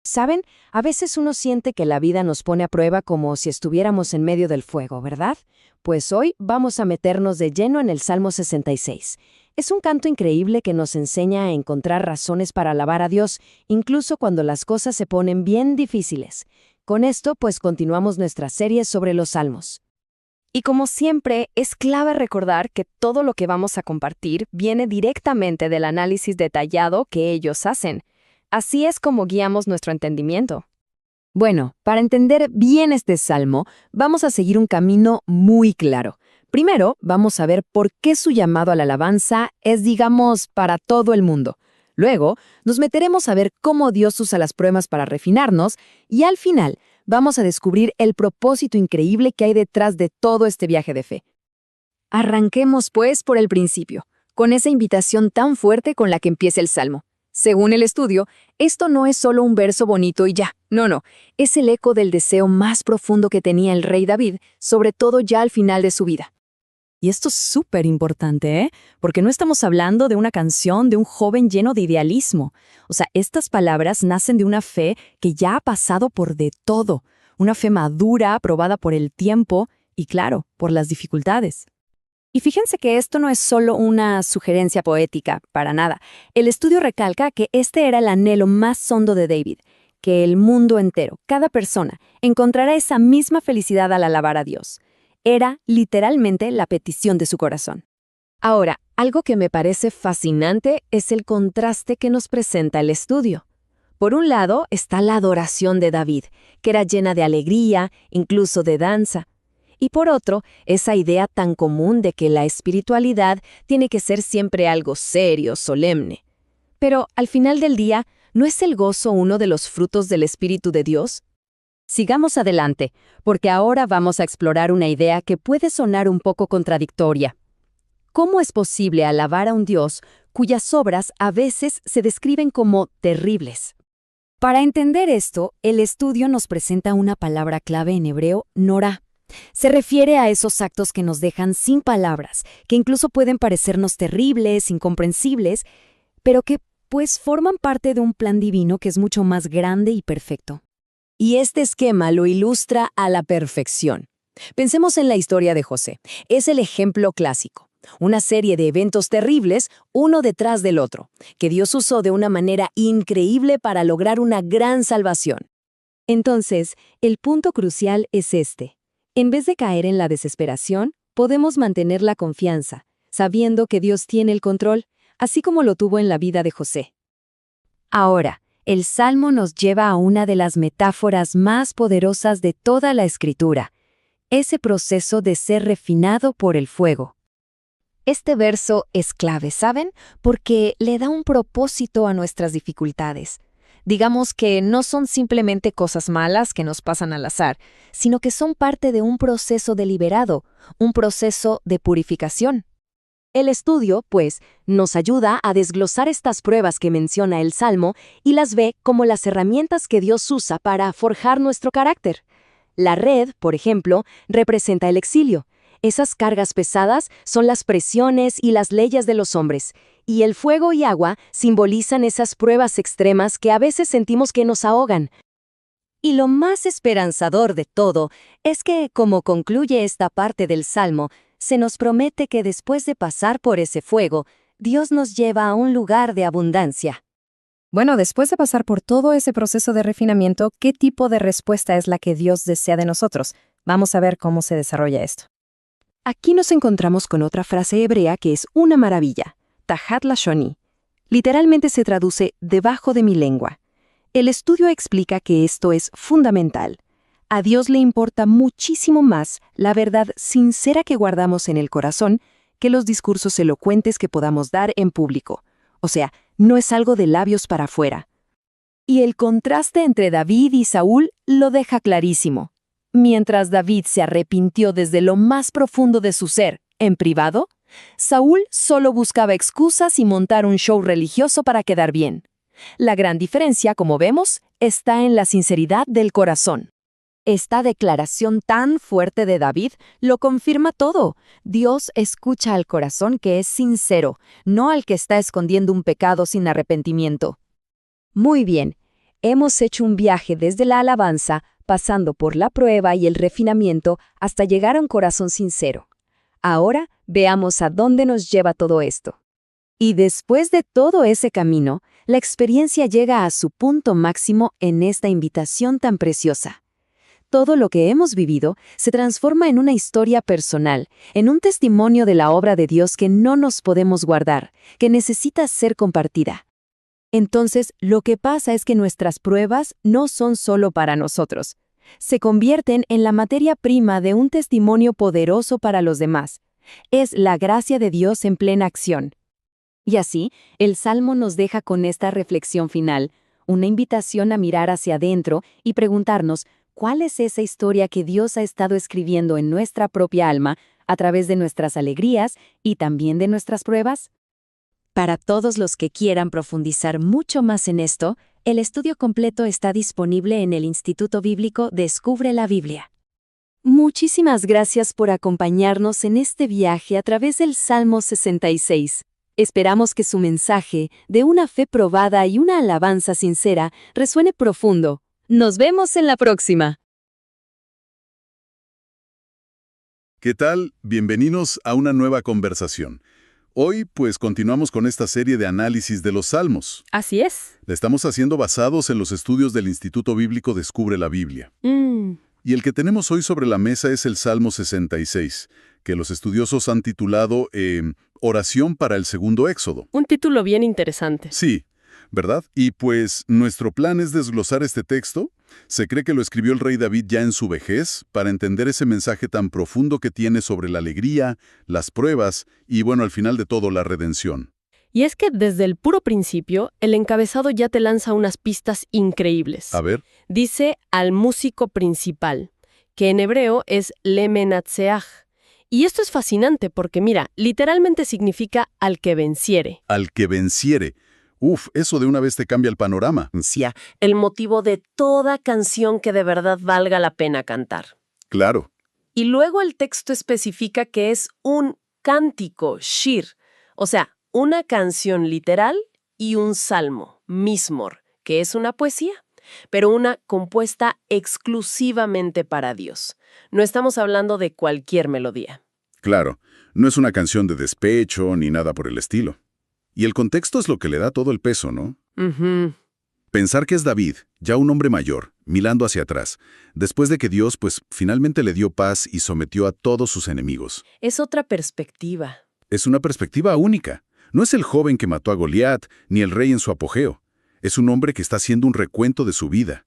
¿Saben? A veces uno siente que la vida nos pone a prueba como si estuviéramos en medio del fuego, ¿verdad? Pues hoy vamos a meternos de lleno en el Salmo 66. Es un canto increíble que nos enseña a encontrar razones para alabar a Dios, incluso cuando las cosas se ponen bien difíciles. Con esto, pues continuamos nuestra serie sobre los salmos. Y como siempre, es clave recordar que todo lo que vamos a compartir viene directamente del análisis detallado que ellos hacen. Así es como guiamos nuestro entendimiento. Bueno, para entender bien este salmo, vamos a seguir un camino muy claro. Primero, vamos a ver por qué su llamado a la alabanza es, digamos, para todo el mundo. Luego, nos meteremos a ver cómo Dios usa las pruebas para refinarnos y al final, vamos a descubrir el propósito increíble que hay detrás de todo este viaje de fe. Arranquemos, pues, por el principio, con esa invitación tan fuerte con la que empieza el salmo. Según el estudio, esto no es solo un verso bonito y ya. No, es el eco del deseo más profundo que tenía el rey David, sobre todo ya al final de su vida. Y esto es súper importante, ¿eh? Porque no estamos hablando de una canción de un joven lleno de idealismo. O sea, estas palabras nacen de una fe que ya ha pasado por de todo. Una fe madura, aprobada por el tiempo y, claro, por las dificultades. Y fíjense que esto no es solo una sugerencia poética, para nada. El estudio recalca que este era el anhelo más hondo de David, que el mundo entero, cada persona, encontrará esa misma felicidad al alabar a Dios. Era literalmente la petición de su corazón. Ahora, algo que me parece fascinante es el contraste que nos presenta el estudio. Por un lado está la adoración de David, que era llena de alegría, incluso de danza. Y por otro, esa idea tan común de que la espiritualidad tiene que ser siempre algo serio, solemne. Pero, al final del día, ¿no es el gozo uno de los frutos del Espíritu de Dios? Sigamos adelante, porque ahora vamos a explorar una idea que puede sonar un poco contradictoria. ¿Cómo es posible alabar a un Dios cuyas obras a veces se describen como terribles? Para entender esto, el estudio nos presenta una palabra clave en hebreo, norá. Se refiere a esos actos que nos dejan sin palabras, que incluso pueden parecernos terribles, incomprensibles, pero que, pues, forman parte de un plan divino que es mucho más grande y perfecto. Y este esquema lo ilustra a la perfección. Pensemos en la historia de José. Es el ejemplo clásico. Una serie de eventos terribles, uno detrás del otro, que Dios usó de una manera increíble para lograr una gran salvación. Entonces, el punto crucial es este. En vez de caer en la desesperación, podemos mantener la confianza, sabiendo que Dios tiene el control, así como lo tuvo en la vida de José. Ahora, el Salmo nos lleva a una de las metáforas más poderosas de toda la Escritura, ese proceso de ser refinado por el fuego. Este verso es clave, ¿saben? Porque le da un propósito a nuestras dificultades. Digamos que no son simplemente cosas malas que nos pasan al azar, sino que son parte de un proceso deliberado, un proceso de purificación. El estudio, pues, nos ayuda a desglosar estas pruebas que menciona el Salmo y las ve como las herramientas que Dios usa para forjar nuestro carácter. La red, por ejemplo, representa el exilio. Esas cargas pesadas son las presiones y las leyes de los hombres, y el fuego y agua simbolizan esas pruebas extremas que a veces sentimos que nos ahogan. Y lo más esperanzador de todo es que, como concluye esta parte del Salmo, se nos promete que después de pasar por ese fuego, Dios nos lleva a un lugar de abundancia. Bueno, después de pasar por todo ese proceso de refinamiento, ¿qué tipo de respuesta es la que Dios desea de nosotros? Vamos a ver cómo se desarrolla esto. Aquí nos encontramos con otra frase hebrea que es una maravilla, Tahat Lashoni. Literalmente se traduce debajo de mi lengua. El estudio explica que esto es fundamental. A Dios le importa muchísimo más la verdad sincera que guardamos en el corazón que los discursos elocuentes que podamos dar en público. O sea, no es algo de labios para afuera. Y el contraste entre David y Saúl lo deja clarísimo. Mientras David se arrepintió desde lo más profundo de su ser, en privado, Saúl solo buscaba excusas y montar un show religioso para quedar bien. La gran diferencia, como vemos, está en la sinceridad del corazón. Esta declaración tan fuerte de David lo confirma todo. Dios escucha al corazón que es sincero, no al que está escondiendo un pecado sin arrepentimiento. Muy bien. Hemos hecho un viaje desde la alabanza, pasando por la prueba y el refinamiento hasta llegar a un corazón sincero. Ahora veamos a dónde nos lleva todo esto. Y después de todo ese camino, la experiencia llega a su punto máximo en esta invitación tan preciosa. Todo lo que hemos vivido se transforma en una historia personal, en un testimonio de la obra de Dios que no nos podemos guardar, que necesita ser compartida. Entonces, lo que pasa es que nuestras pruebas no son solo para nosotros. Se convierten en la materia prima de un testimonio poderoso para los demás. Es la gracia de Dios en plena acción. Y así, el Salmo nos deja con esta reflexión final, una invitación a mirar hacia adentro y preguntarnos cuál es esa historia que Dios ha estado escribiendo en nuestra propia alma a través de nuestras alegrías y también de nuestras pruebas. Para todos los que quieran profundizar mucho más en esto, el estudio completo está disponible en el Instituto Bíblico Descubre la Biblia. Muchísimas gracias por acompañarnos en este viaje a través del Salmo 66. Esperamos que su mensaje, de una fe probada y una alabanza sincera, resuene profundo. Nos vemos en la próxima. ¿Qué tal? Bienvenidos a una nueva conversación. Hoy, pues, continuamos con esta serie de análisis de los Salmos. Así es. La estamos haciendo basados en los estudios del Instituto Bíblico Descubre la Biblia. Y el que tenemos hoy sobre la mesa es el Salmo 66, que los estudiosos han titulado Oración para el segundo Éxodo. Un título bien interesante. Sí, ¿verdad? Y pues nuestro plan es desglosar este texto. Se cree que lo escribió el rey David ya en su vejez para entender ese mensaje tan profundo que tiene sobre la alegría, las pruebas y, bueno, al final de todo, la redención. Y es que desde el puro principio, el encabezado ya te lanza unas pistas increíbles. A ver. Dice al músico principal, que en hebreo es Lemenatseach. Y esto es fascinante porque, mira, literalmente significa al que venciere. Al que venciere. Uf, eso de una vez te cambia el panorama. El motivo de toda canción que de verdad valga la pena cantar. Claro. Y luego el texto especifica que es un cántico, shir, o sea, una canción literal y un salmo, mismor, que es una poesía, pero una compuesta exclusivamente para Dios. No estamos hablando de cualquier melodía. Claro, no es una canción de despecho ni nada por el estilo. Y el contexto es lo que le da todo el peso, ¿no? Pensar que es David, ya un hombre mayor, mirando hacia atrás, después de que Dios, pues, finalmente le dio paz y sometió a todos sus enemigos. Es otra perspectiva. Es una perspectiva única. No es el joven que mató a Goliat, ni el rey en su apogeo. Es un hombre que está haciendo un recuento de su vida.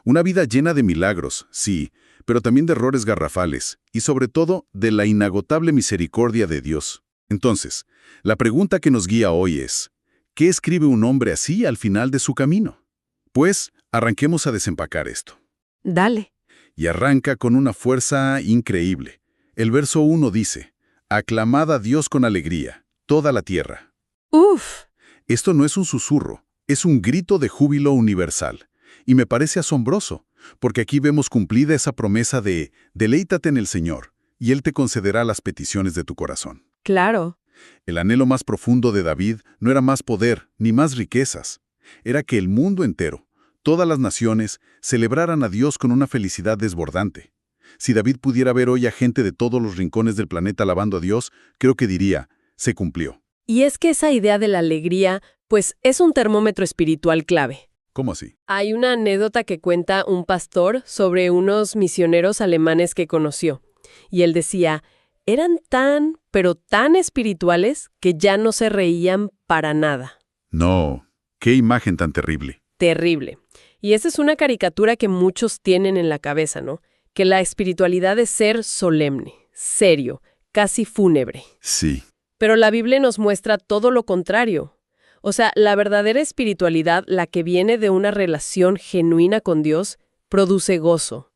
Una vida llena de milagros, sí, pero también de errores garrafales, y sobre todo, de la inagotable misericordia de Dios. Entonces, la pregunta que nos guía hoy es, ¿qué escribe un hombre así al final de su camino? Pues, arranquemos a desempacar esto. Dale. Y arranca con una fuerza increíble. El verso 1 dice, «Aclamad a Dios con alegría, toda la tierra». ¡Uf! Esto no es un susurro, es un grito de júbilo universal. Y me parece asombroso, porque aquí vemos cumplida esa promesa de «Deleítate en el Señor, y Él te concederá las peticiones de tu corazón». Claro. El anhelo más profundo de David no era más poder ni más riquezas. Era que el mundo entero, todas las naciones, celebraran a Dios con una felicidad desbordante. Si David pudiera ver hoy a gente de todos los rincones del planeta alabando a Dios, creo que diría, se cumplió. Y es que esa idea de la alegría, pues es un termómetro espiritual clave. ¿Cómo así? Hay una anécdota que cuenta un pastor sobre unos misioneros alemanes que conoció. Y él decía, eran tan, pero tan espirituales que ya no se reían para nada. No, qué imagen tan terrible. Terrible. Y esa es una caricatura que muchos tienen en la cabeza, ¿no? Que la espiritualidad es ser solemne, serio, casi fúnebre. Sí. Pero la Biblia nos muestra todo lo contrario. O sea, la verdadera espiritualidad, la que viene de una relación genuina con Dios, produce gozo.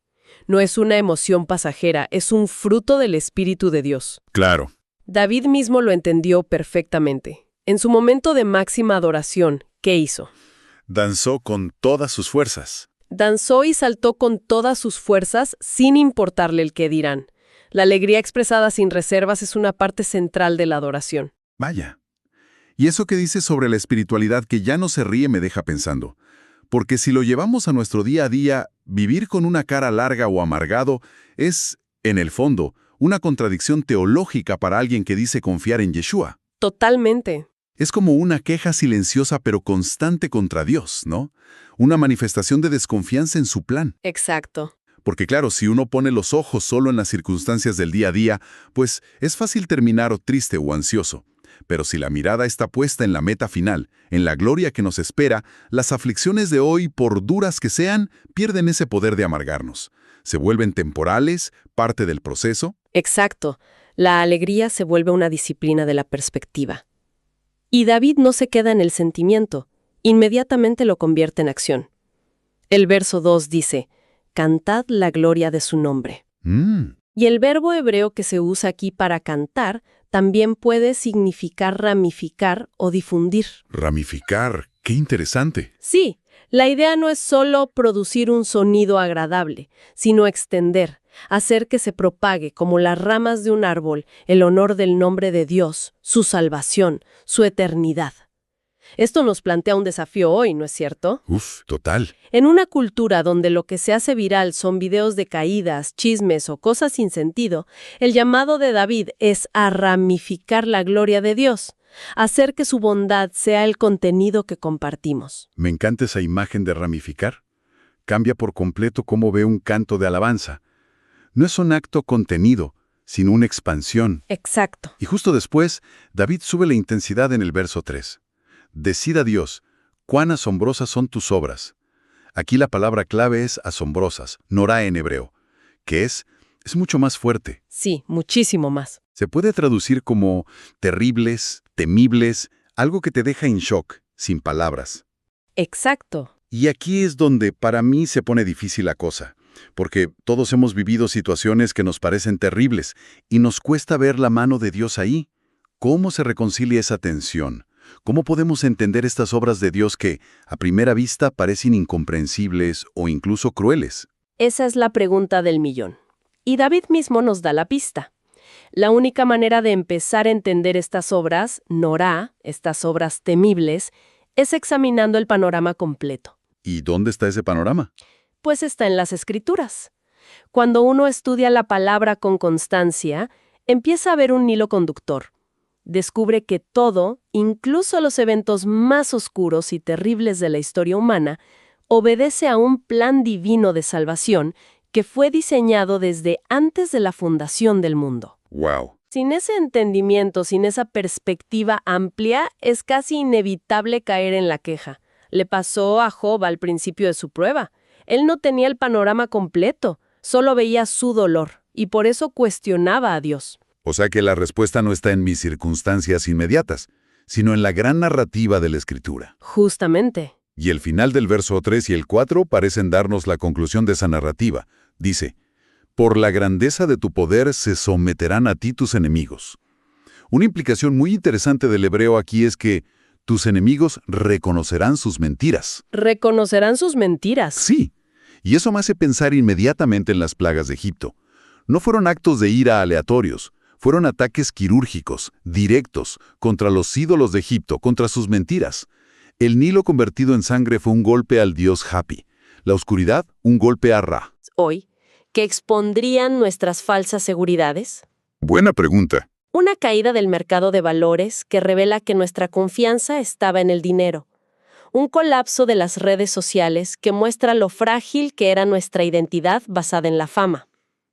No es una emoción pasajera, es un fruto del Espíritu de Dios. Claro. David mismo lo entendió perfectamente. En su momento de máxima adoración, ¿qué hizo? Danzó con todas sus fuerzas. Danzó y saltó con todas sus fuerzas sin importarle el qué dirán. La alegría expresada sin reservas es una parte central de la adoración. Vaya. Y eso que dice sobre la espiritualidad que ya no se ríe me deja pensando. porque si lo llevamos a nuestro día a día, vivir con una cara larga o amargado es, en el fondo, una contradicción teológica para alguien que dice confiar en Yeshua. Totalmente. Es como una queja silenciosa pero constante contra Dios, ¿no? Una manifestación de desconfianza en su plan. Exacto. Porque claro, si uno pone los ojos solo en las circunstancias del día a día, pues es fácil terminar triste o ansioso. Pero si la mirada está puesta en la meta final, en la gloria que nos espera, las aflicciones de hoy, por duras que sean, pierden ese poder de amargarnos. Se vuelven temporales, parte del proceso. Exacto. La alegría se vuelve una disciplina de la perspectiva. Y David no se queda en el sentimiento, inmediatamente lo convierte en acción. El verso 2 dice, «Cantad la gloria de su nombre». Y el verbo hebreo que se usa aquí para cantar también puede significar ramificar o difundir. Ramificar, qué interesante. Sí, la idea no es solo producir un sonido agradable, sino extender, hacer que se propague como las ramas de un árbol el honor del nombre de Dios, su salvación, su eternidad. Esto nos plantea un desafío hoy, ¿no es cierto? Uf, total. En una cultura donde lo que se hace viral son videos de caídas, chismes o cosas sin sentido, el llamado de David es a ramificar la gloria de Dios, hacer que su bondad sea el contenido que compartimos. Me encanta esa imagen de ramificar. Cambia por completo cómo ve un canto de alabanza. No es un acto contenido, sino una expansión. Exacto. Y justo después, David sube la intensidad en el verso 3. Decida Dios, cuán asombrosas son tus obras. Aquí la palabra clave es asombrosas, norá en hebreo, que es mucho más fuerte. Sí, muchísimo más. Se puede traducir como terribles, temibles, algo que te deja en shock, sin palabras. Exacto. Y aquí es donde para mí se pone difícil la cosa, porque todos hemos vivido situaciones que nos parecen terribles y nos cuesta ver la mano de Dios ahí. ¿Cómo se reconcilia esa tensión? ¿Cómo podemos entender estas obras de Dios que, a primera vista, parecen incomprensibles o incluso crueles? Esa es la pregunta del millón. Y David mismo nos da la pista. La única manera de empezar a entender estas obras, norá, estas obras temibles, es examinando el panorama completo. ¿Y dónde está ese panorama? Pues está en las Escrituras. Cuando uno estudia la palabra con constancia, empieza a ver un hilo conductor. Descubre que todo, incluso los eventos más oscuros y terribles de la historia humana, obedece a un plan divino de salvación que fue diseñado desde antes de la fundación del mundo. ¡Wow! Sin ese entendimiento, sin esa perspectiva amplia, es casi inevitable caer en la queja. Le pasó a Job al principio de su prueba. Él no tenía el panorama completo, solo veía su dolor, y por eso cuestionaba a Dios. O sea que la respuesta no está en mis circunstancias inmediatas, sino en la gran narrativa de la Escritura. Justamente. Y el final del verso 3 y el 4 parecen darnos la conclusión de esa narrativa. Dice, «Por la grandeza de tu poder se someterán a ti tus enemigos». Una implicación muy interesante del hebreo aquí es que tus enemigos reconocerán sus mentiras. Reconocerán sus mentiras. Sí, y eso me hace pensar inmediatamente en las plagas de Egipto. No fueron actos de ira aleatorios. Fueron ataques quirúrgicos, directos, contra los ídolos de Egipto, contra sus mentiras. El Nilo convertido en sangre fue un golpe al dios Hapi. La oscuridad, un golpe a Ra. Hoy, ¿qué expondrían nuestras falsas seguridades? Buena pregunta. Una caída del mercado de valores que revela que nuestra confianza estaba en el dinero. Un colapso de las redes sociales que muestra lo frágil que era nuestra identidad basada en la fama.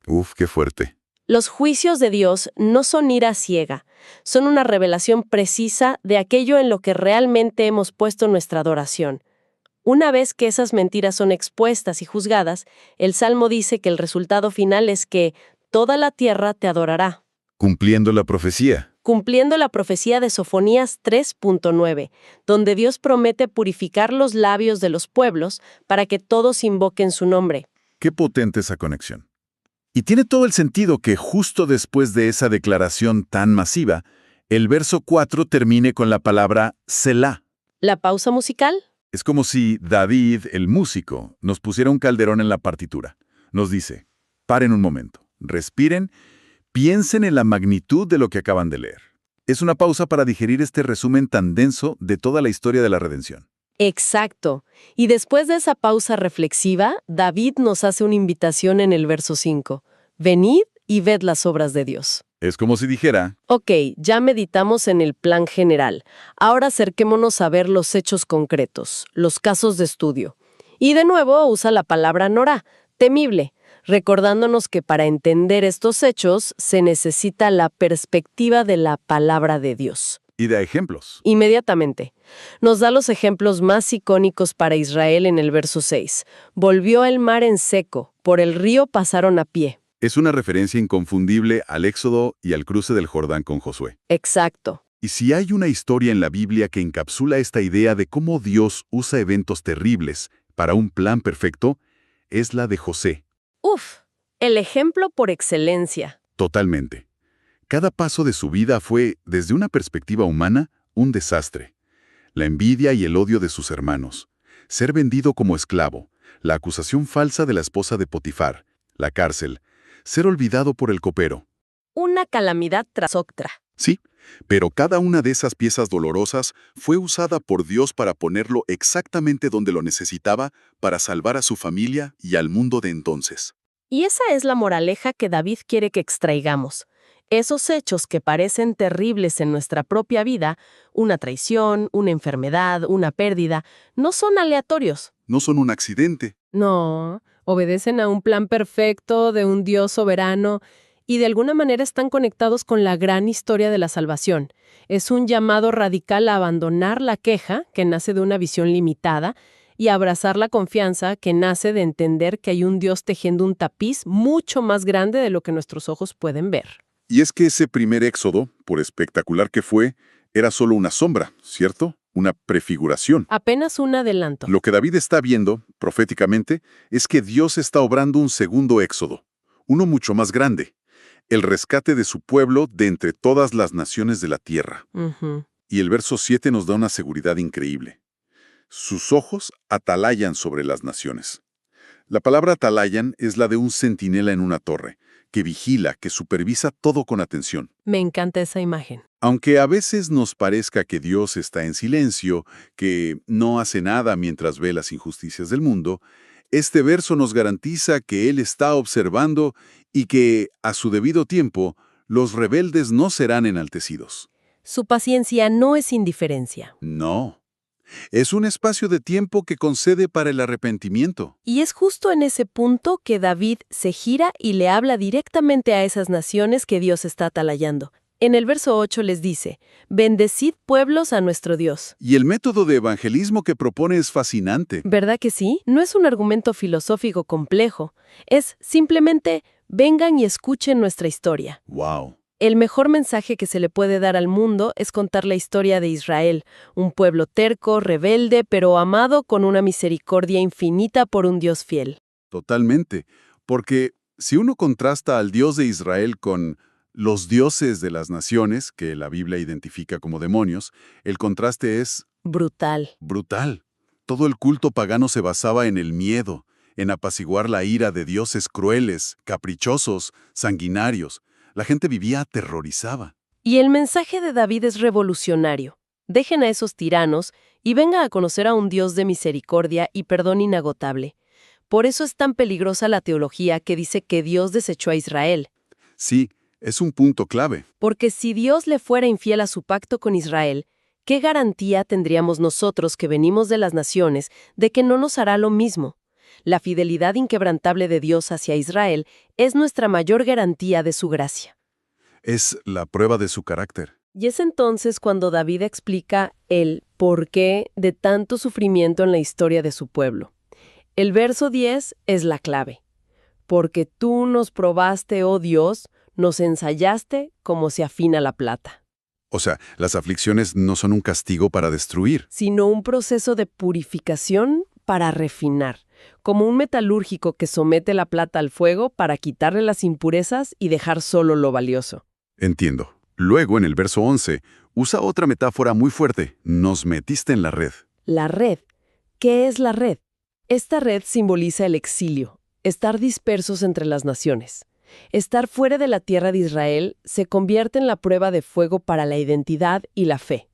Uf, qué fuerte. Los juicios de Dios no son ira ciega, son una revelación precisa de aquello en lo que realmente hemos puesto nuestra adoración. Una vez que esas mentiras son expuestas y juzgadas, el Salmo dice que el resultado final es que toda la tierra te adorará. Cumpliendo la profecía. Cumpliendo la profecía de Sofonías 3.9, donde Dios promete purificar los labios de los pueblos para que todos invoquen su nombre. Qué potente esa conexión. Y tiene todo el sentido que justo después de esa declaración tan masiva, el verso 4 termine con la palabra Selah. ¿La pausa musical? Es como si David, el músico, nos pusiera un calderón en la partitura. Nos dice, paren un momento, respiren, piensen en la magnitud de lo que acaban de leer. Es una pausa para digerir este resumen tan denso de toda la historia de la redención. Exacto. Y después de esa pausa reflexiva, David nos hace una invitación en el verso 5. Venid y ved las obras de Dios. Es como si dijera, Ok, ya meditamos en el plan general. Ahora acerquémonos a ver los hechos concretos, los casos de estudio. Y de nuevo usa la palabra norá, temible, recordándonos que para entender estos hechos se necesita la perspectiva de la palabra de Dios. y da ejemplos. Inmediatamente. Nos da los ejemplos más icónicos para Israel en el verso 6. Volvió el mar en seco, por el río pasaron a pie. Es una referencia inconfundible al Éxodo y al cruce del Jordán con Josué. Exacto. Y si hay una historia en la Biblia que encapsula esta idea de cómo Dios usa eventos terribles para un plan perfecto, es la de José. Uf, el ejemplo por excelencia. Totalmente. Cada paso de su vida fue, desde una perspectiva humana, un desastre. La envidia y el odio de sus hermanos, ser vendido como esclavo, la acusación falsa de la esposa de Potifar, la cárcel, ser olvidado por el copero. Una calamidad tras otra. Sí, pero cada una de esas piezas dolorosas fue usada por Dios para ponerlo exactamente donde lo necesitaba para salvar a su familia y al mundo de entonces. Y esa es la moraleja que David quiere que extraigamos. Esos hechos que parecen terribles en nuestra propia vida, una traición, una enfermedad, una pérdida, no son aleatorios. No son un accidente. No, obedecen a un plan perfecto de un Dios soberano y de alguna manera están conectados con la gran historia de la salvación. Es un llamado radical a abandonar la queja, que nace de una visión limitada, y a abrazar la confianza, que nace de entender que hay un Dios tejiendo un tapiz mucho más grande de lo que nuestros ojos pueden ver. Y es que ese primer éxodo, por espectacular que fue, era solo una sombra, ¿cierto? Una prefiguración. Apenas un adelanto. Lo que David está viendo, proféticamente, es que Dios está obrando un segundo éxodo, uno mucho más grande, el rescate de su pueblo de entre todas las naciones de la tierra. Ujú. Y el verso 7 nos da una seguridad increíble. Sus ojos atalayan sobre las naciones. La palabra atalayan es la de un centinela en una torre, que vigila, que supervisa todo con atención. Me encanta esa imagen. Aunque a veces nos parezca que Dios está en silencio, que no hace nada mientras ve las injusticias del mundo, este verso nos garantiza que Él está observando y que, a su debido tiempo, los rebeldes no serán enaltecidos. Su paciencia no es indiferencia. No. Es un espacio de tiempo que concede para el arrepentimiento. Y es justo en ese punto que David se gira y le habla directamente a esas naciones que Dios está atalayando. En el verso 8 les dice, «Bendecid pueblos a nuestro Dios». Y el método de evangelismo que propone es fascinante. ¿Verdad que sí? No es un argumento filosófico complejo. Es simplemente, vengan y escuchen nuestra historia. ¡Wow! El mejor mensaje que se le puede dar al mundo es contar la historia de Israel, un pueblo terco, rebelde, pero amado con una misericordia infinita por un Dios fiel. Totalmente. Porque si uno contrasta al Dios de Israel con los dioses de las naciones, que la Biblia identifica como demonios, el contraste es Brutal. brutal. Todo el culto pagano se basaba en el miedo, en apaciguar la ira de dioses crueles, caprichosos, sanguinarios. La gente vivía aterrorizada. Y el mensaje de David es revolucionario. Dejen a esos tiranos y vengan a conocer a un Dios de misericordia y perdón inagotable. Por eso es tan peligrosa la teología que dice que Dios desechó a Israel. Sí, es un punto clave. Porque si Dios le fuera infiel a su pacto con Israel, ¿qué garantía tendríamos nosotros que venimos de las naciones de que no nos hará lo mismo? La fidelidad inquebrantable de Dios hacia Israel es nuestra mayor garantía de su gracia. Es la prueba de su carácter. Y es entonces cuando David explica el porqué de tanto sufrimiento en la historia de su pueblo. El verso 10 es la clave. Porque tú nos probaste, oh Dios, nos ensayaste como se afina la plata. O sea, las aflicciones no son un castigo para destruir. Sino un proceso de purificación para refinar, como un metalúrgico que somete la plata al fuego para quitarle las impurezas y dejar solo lo valioso. Entiendo. Luego, en el verso 11, usa otra metáfora muy fuerte. Nos metiste en la red. La red. ¿Qué es la red? Esta red simboliza el exilio, estar dispersos entre las naciones. Estar fuera de la tierra de Israel se convierte en la prueba de fuego para la identidad y la fe.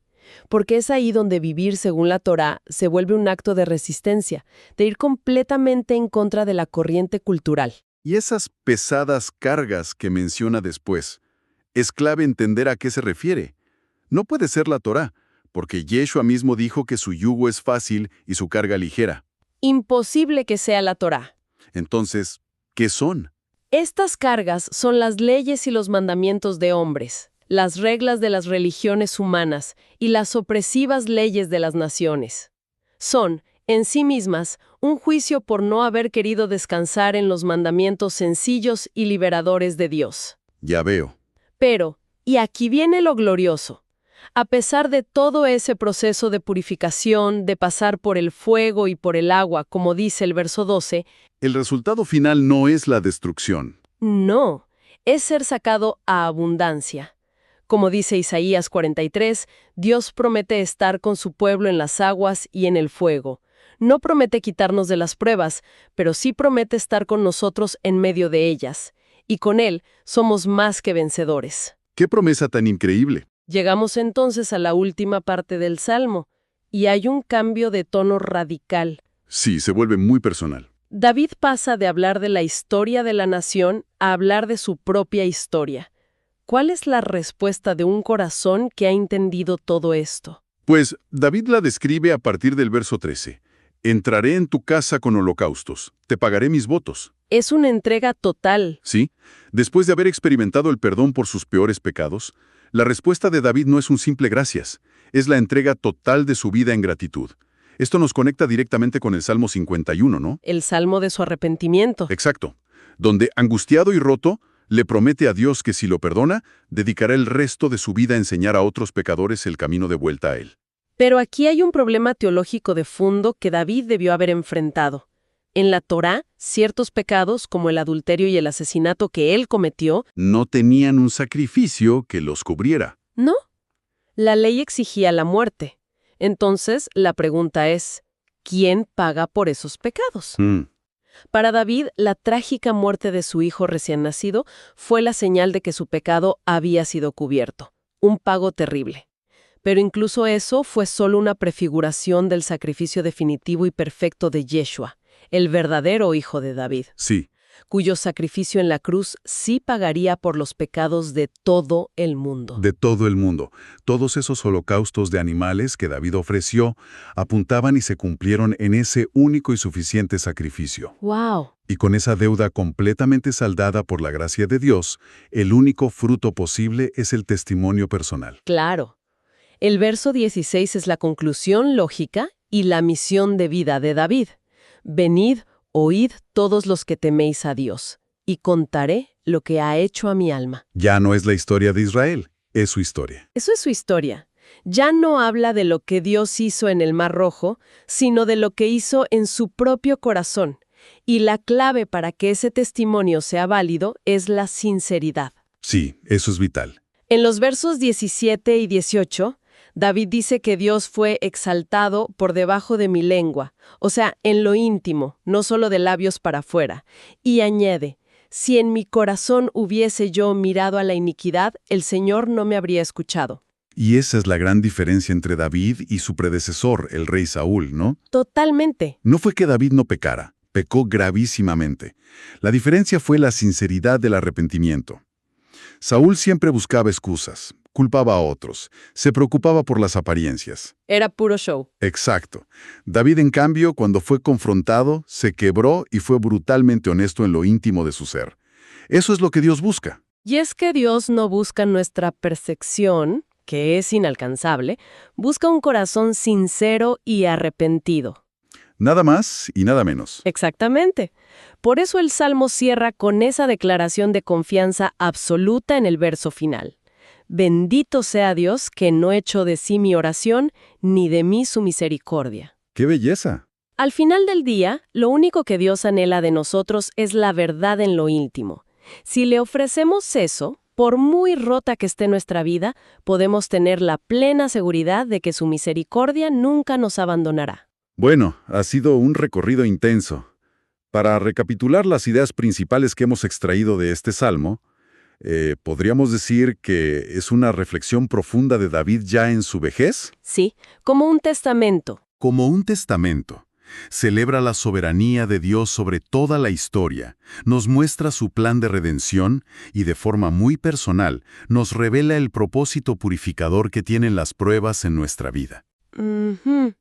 porque es ahí donde vivir según la Torá se vuelve un acto de resistencia, de ir completamente en contra de la corriente cultural. Y esas pesadas cargas que menciona después, es clave entender a qué se refiere. No puede ser la Torá, porque Yeshua mismo dijo que su yugo es fácil y su carga ligera. Imposible que sea la Torá. Entonces, ¿qué son? Estas cargas son las leyes y los mandamientos de hombres, las reglas de las religiones humanas y las opresivas leyes de las naciones. Son, en sí mismas, un juicio por no haber querido descansar en los mandamientos sencillos y liberadores de Dios. Ya veo. Pero, y aquí viene lo glorioso, a pesar de todo ese proceso de purificación, de pasar por el fuego y por el agua, como dice el verso 12, El resultado final no es la destrucción. no, es ser sacado a abundancia. Como dice Isaías 43, Dios promete estar con su pueblo en las aguas y en el fuego. No promete quitarnos de las pruebas, pero sí promete estar con nosotros en medio de ellas. Y con Él somos más que vencedores. ¡Qué promesa tan increíble! Llegamos entonces a la última parte del Salmo, y hay un cambio de tono radical. Sí, se vuelve muy personal. David pasa de hablar de la historia de la nación a hablar de su propia historia. ¿Cuál es la respuesta de un corazón que ha entendido todo esto? Pues David la describe a partir del verso 13. Entraré en tu casa con holocaustos, te pagaré mis votos. Es una entrega total. Sí, después de haber experimentado el perdón por sus peores pecados, la respuesta de David no es un simple gracias, es la entrega total de su vida en gratitud. Esto nos conecta directamente con el Salmo 51, ¿no? El salmo de su arrepentimiento. Exacto, donde, angustiado y roto, le promete a Dios que si lo perdona, dedicará el resto de su vida a enseñar a otros pecadores el camino de vuelta a Él. Pero aquí hay un problema teológico de fondo que David debió haber enfrentado. En la Torá, ciertos pecados, como el adulterio y el asesinato que él cometió, No tenían un sacrificio que los cubriera. ¿no? La ley exigía la muerte. Entonces, la pregunta es, ¿quién paga por esos pecados? Para David, la trágica muerte de su hijo recién nacido fue la señal de que su pecado había sido cubierto. Un pago terrible. Pero incluso eso fue solo una prefiguración del sacrificio definitivo y perfecto de Yeshua, el verdadero hijo de David, Sí, cuyo sacrificio en la cruz sí pagaría por los pecados de todo el mundo. de todo el mundo. Todos esos holocaustos de animales que David ofreció apuntaban y se cumplieron en ese único y suficiente sacrificio. ¡Wow! Y con esa deuda completamente saldada por la gracia de Dios, el único fruto posible es el testimonio personal. Claro. El verso 16 es la conclusión lógica y la misión de vida de David. Venid, oíd todos los que teméis a Dios, y contaré lo que ha hecho a mi alma. Ya no es la historia de Israel, es su historia. Eso es su historia. Ya no habla de lo que Dios hizo en el Mar Rojo, sino de lo que hizo en su propio corazón. Y la clave para que ese testimonio sea válido es la sinceridad. Sí, eso es vital. En los versos 17 y 18, David dice que Dios fue exaltado por debajo de mi lengua, o sea, en lo íntimo, no solo de labios para afuera. Y añade, si en mi corazón hubiese yo mirado a la iniquidad, el Señor no me habría escuchado. Y esa es la gran diferencia entre David y su predecesor, el rey Saúl, ¿no? Totalmente. No fue que David no pecara, pecó gravísimamente. La diferencia fue la sinceridad del arrepentimiento. Saúl siempre buscaba excusas, culpaba a otros, se preocupaba por las apariencias. Era puro show. Exacto. David, en cambio, cuando fue confrontado, se quebró y fue brutalmente honesto en lo íntimo de su ser. Eso es lo que Dios busca. Y es que Dios no busca nuestra perfección, que es inalcanzable, busca un corazón sincero y arrepentido. Nada más y nada menos. Exactamente. Por eso el Salmo cierra con esa declaración de confianza absoluta en el verso final. Bendito sea Dios que no echó de sí mi oración, ni de mí su misericordia. ¡Qué belleza! Al final del día, lo único que Dios anhela de nosotros es la verdad en lo íntimo. Si le ofrecemos eso, por muy rota que esté nuestra vida, podemos tener la plena seguridad de que su misericordia nunca nos abandonará. Bueno, ha sido un recorrido intenso. Para recapitular las ideas principales que hemos extraído de este salmo, ¿Podríamos decir que es una reflexión profunda de David ya en su vejez? Sí, como un testamento. Como un testamento. Celebra la soberanía de Dios sobre toda la historia, nos muestra su plan de redención y de forma muy personal nos revela el propósito purificador que tienen las pruebas en nuestra vida.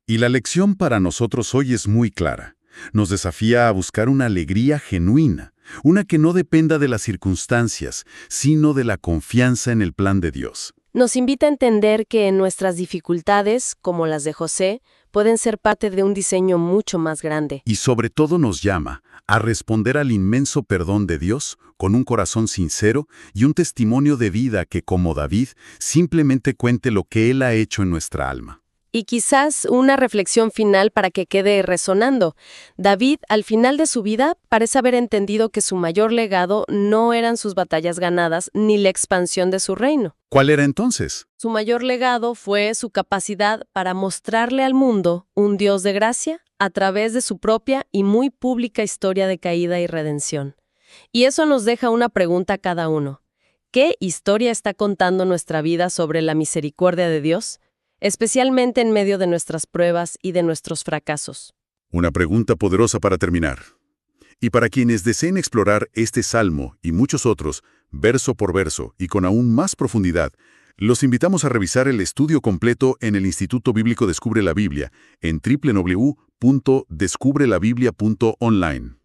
Y la lección para nosotros hoy es muy clara. Nos desafía a buscar una alegría genuina, una que no dependa de las circunstancias, sino de la confianza en el plan de Dios. Nos invita a entender que nuestras dificultades, como las de José, pueden ser parte de un diseño mucho más grande. Y sobre todo nos llama a responder al inmenso perdón de Dios con un corazón sincero y un testimonio de vida que, como David, simplemente cuente lo que Él ha hecho en nuestra alma. Y quizás una reflexión final para que quede resonando. David, al final de su vida, parece haber entendido que su mayor legado no eran sus batallas ganadas ni la expansión de su reino. ¿Cuál era entonces? Su mayor legado fue su capacidad para mostrarle al mundo un Dios de gracia a través de su propia y muy pública historia de caída y redención. Y eso nos deja una pregunta a cada uno. ¿Qué historia está contando nuestra vida sobre la misericordia de Dios? Especialmente en medio de nuestras pruebas y de nuestros fracasos. Una pregunta poderosa para terminar. Y para quienes deseen explorar este salmo y muchos otros, verso por verso y con aún más profundidad, los invitamos a revisar el estudio completo en el Instituto Bíblico Descubre la Biblia en www.descubrelabiblia.online.